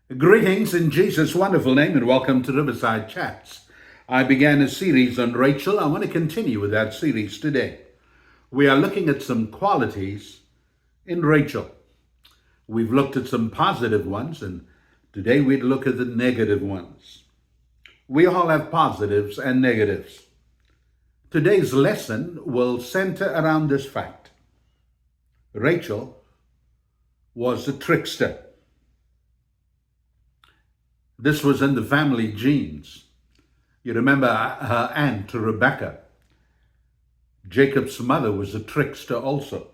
Greetings in Jesus' wonderful name and welcome to Riverside Chats. I began a series on Rachel. I want to continue with that series today. We are looking at some qualities in Rachel. We've looked at some positive ones and today we'd look at the negative ones. We all have positives and negatives. Today's lesson will center around this fact. Rachel was a trickster. This was in the family genes. You remember her aunt Rebecca. Jacob's mother was a trickster also.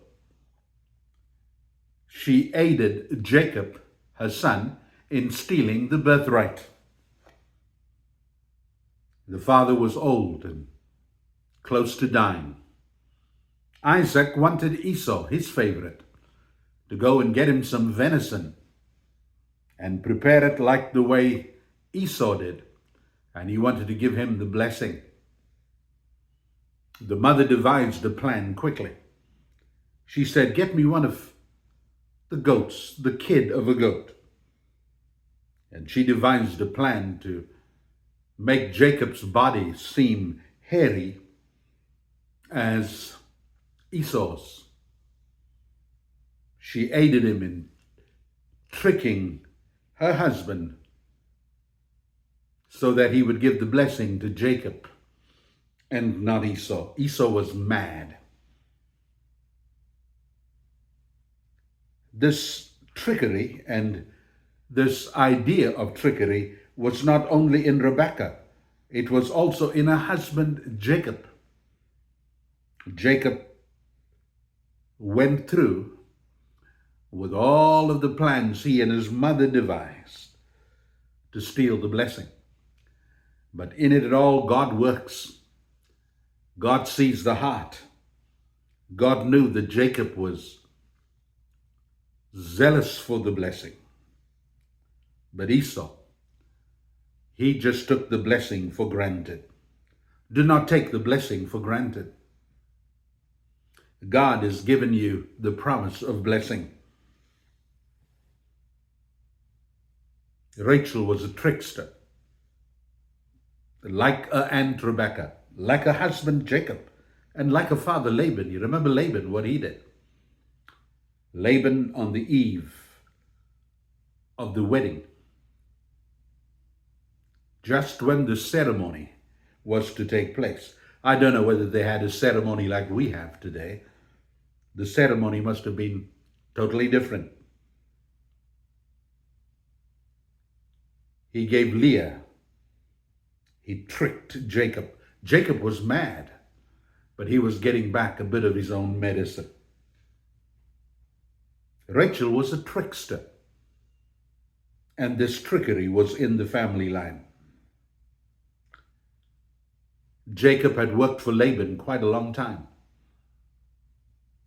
She aided Jacob, her son, in stealing the birthright. The father was old and close to dying. Isaac wanted Esau, his favorite, to go and get him some venison and prepare it like the way Esau did. And he wanted to give him the blessing. The mother devised a plan quickly. She said, get me one of the goats, the kid of a goat. And she devised a plan to make Jacob's body seem hairy as Esau's. She aided him in tricking her husband so that he would give the blessing to Jacob and not Esau. Esau was mad. This trickery and this idea of trickery was not only in Rebekah, it was also in her husband Jacob. Jacob went through with all of the plans he and his mother devised to steal the blessing. But in it all, God works. God sees the heart. God knew that Jacob was zealous for the blessing. But Esau, he just took the blessing for granted. Do not take the blessing for granted. God has given you the promise of blessing. Rachel was a trickster, like her aunt Rebecca, like her husband Jacob, and like her father Laban. You remember Laban, what he did? Laban, on the eve of the wedding, just when the ceremony was to take place. I don't know whether they had a ceremony like we have today. The ceremony must have been totally different. He gave Leah. He tricked Jacob. Jacob was mad, but he was getting back a bit of his own medicine. Rachel was a trickster, and this trickery was in the family line. Jacob had worked for Laban quite a long time,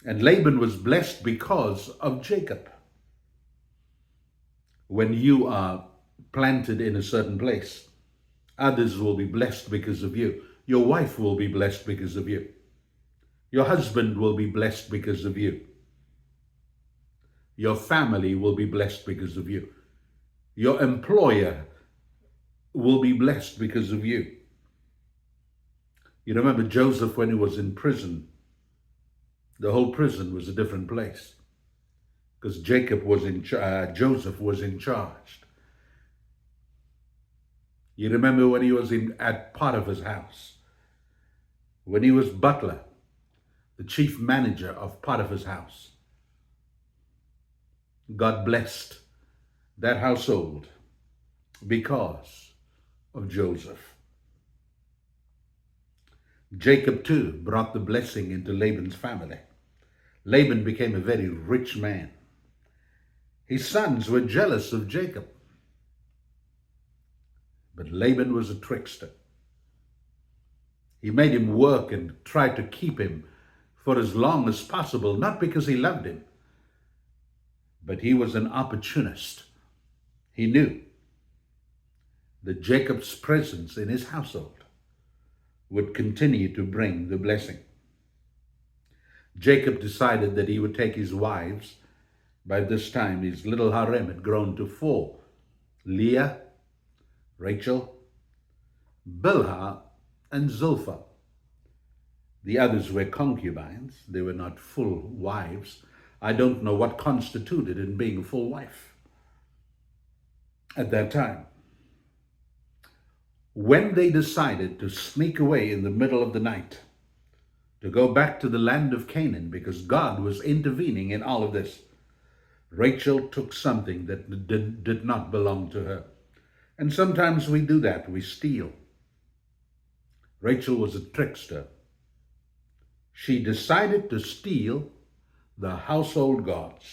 and Laban was blessed because of Jacob. When you are planted in a certain place, others will be blessed because of you. Your wife will be blessed because of you. Your husband will be blessed because of you. Your family will be blessed because of you. Your employer will be blessed because of you. You remember Joseph when he was in prison? The whole prison was a different place because Joseph was in charge. You remember when he was at Potiphar's house, when he was butler, the chief manager of Potiphar's house. God blessed that household because of Joseph. Jacob too brought the blessing into Laban's family. Laban became a very rich man. His sons were jealous of Jacob. But Laban was a trickster. He made him work and tried to keep him for as long as possible, not because he loved him, but he was an opportunist. He knew that Jacob's presence in his household would continue to bring the blessing. Jacob decided that he would take his wives. By this time, his little harem had grown to 4 Leah, Rachel, Bilhah, and Zilpah. The others were concubines. They were not full wives. I don't know what constituted in being a full wife at that time. When they decided to sneak away in the middle of the night, to go back to the land of Canaan, because God was intervening in all of this, Rachel took something that did not belong to her. And sometimes we do that, we steal. Rachel was a trickster. She decided to steal the household gods.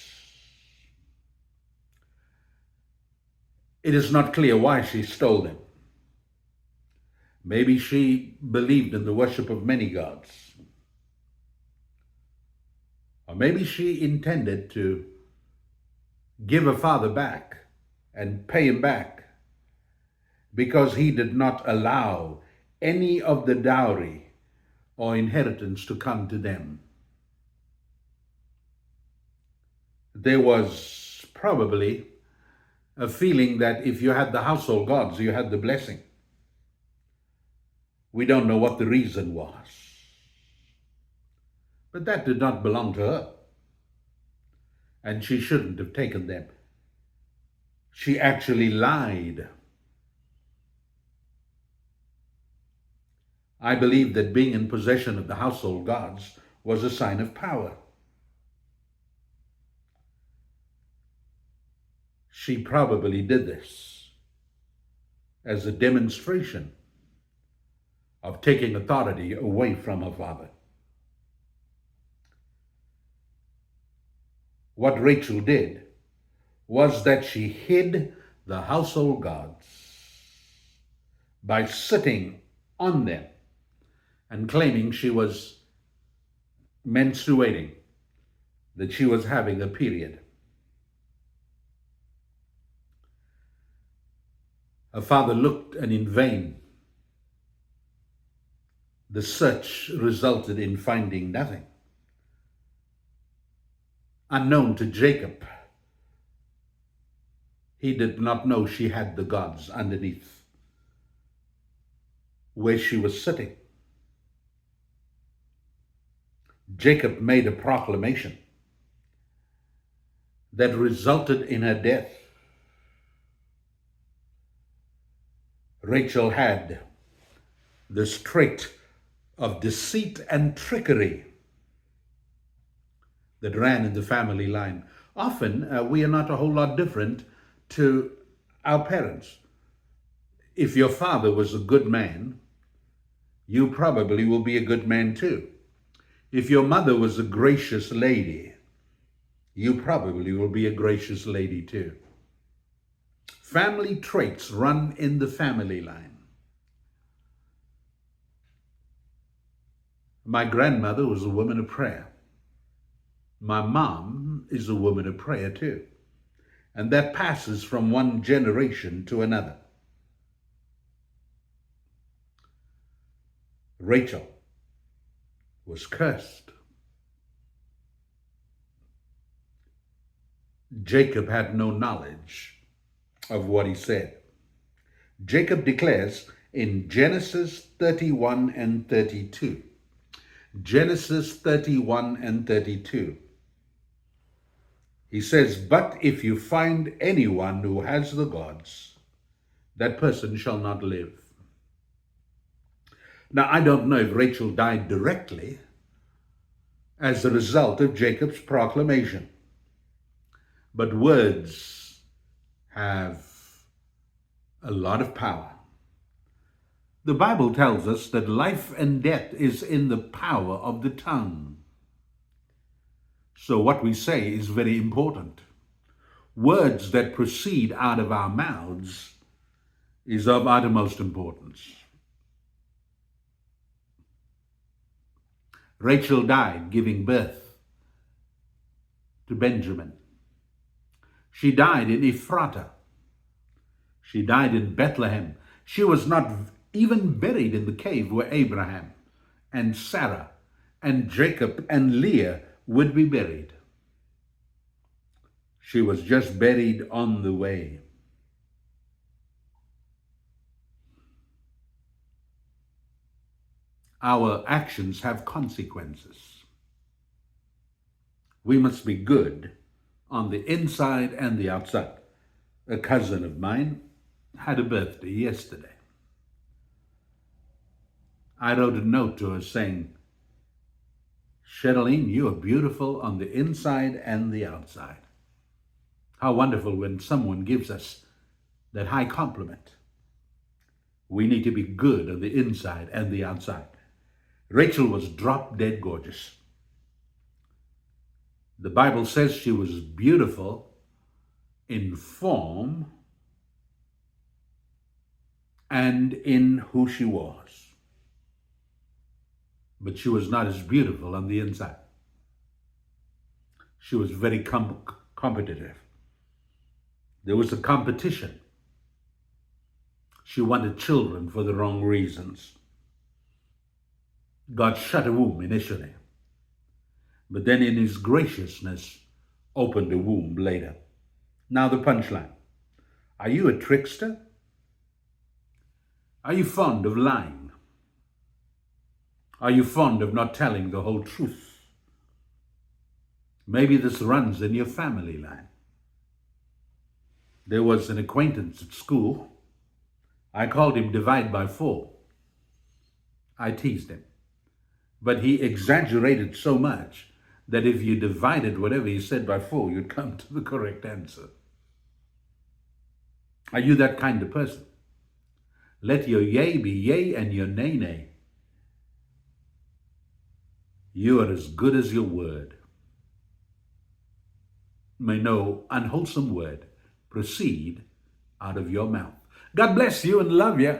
It is not clear why she stole them. Maybe she believed in the worship of many gods. Or maybe she intended to give her father back and pay him back because he did not allow any of the dowry or inheritance to come to them. There was probably a feeling that if you had the household gods, you had the blessing. We don't know what the reason was. But that did not belong to her. And she shouldn't have taken them. She actually lied. I believe that being in possession of the household gods was a sign of power. She probably did this as a demonstration of taking authority away from her father. What Rachel did was that she hid the household gods by sitting on them and claiming she was menstruating, that she was having a period. Her father looked, and in vain. The search resulted in finding nothing. Unknown to Jacob, he did not know she had the gods underneath where she was sitting. Jacob made a proclamation that resulted in her death. Rachel had this trait of deceit and trickery that ran in the family line. Often, we are not a whole lot different to our parents. If your father was a good man, you probably will be a good man too. If your mother was a gracious lady, you probably will be a gracious lady too. Family traits run in the family line. My grandmother was a woman of prayer. My mom is a woman of prayer too. And that passes from one generation to another. Rachel was cursed. Jacob had no knowledge of what he said. Jacob declares in Genesis 31 and 32. Genesis 31 and 32. He says, "But if you find anyone who has the gods, that person shall not live." Now, I don't know if Rachel died directly as a result of Jacob's proclamation, but words have a lot of power. The Bible tells us that life and death is in the power of the tongue. So what we say is very important. Words that proceed out of our mouths is of uttermost importance. Rachel died giving birth to Benjamin. She died in Ephratah. She died in Bethlehem. She was not even buried in the cave where Abraham and Sarah and Jacob and Leah would be buried. She was just buried on the way. Our actions have consequences. We must be good on the inside and the outside. A cousin of mine had a birthday yesterday. I wrote a note to her saying, Sherilyn, you are beautiful on the inside and the outside. How wonderful when someone gives us that high compliment. We need to be good on the inside and the outside. Rachel was drop dead gorgeous. The Bible says she was beautiful in form and in who she was. But she was not as beautiful on the inside. She was very competitive. There was a competition. She wanted children for the wrong reasons. God shut a womb initially, but then in his graciousness opened a womb later. Now the punchline. Are you a trickster? Are you fond of lying? Are you fond of not telling the whole truth? Maybe this runs in your family line. There was an acquaintance at school. I called him Divide by 4. I teased him. But he exaggerated so much that if you divided whatever he said by 4, you'd come to the correct answer. Are you that kind of person? Let your yea be yea and your nay, nay. You are as good as your word. May no unwholesome word proceed out of your mouth. God bless you and love you.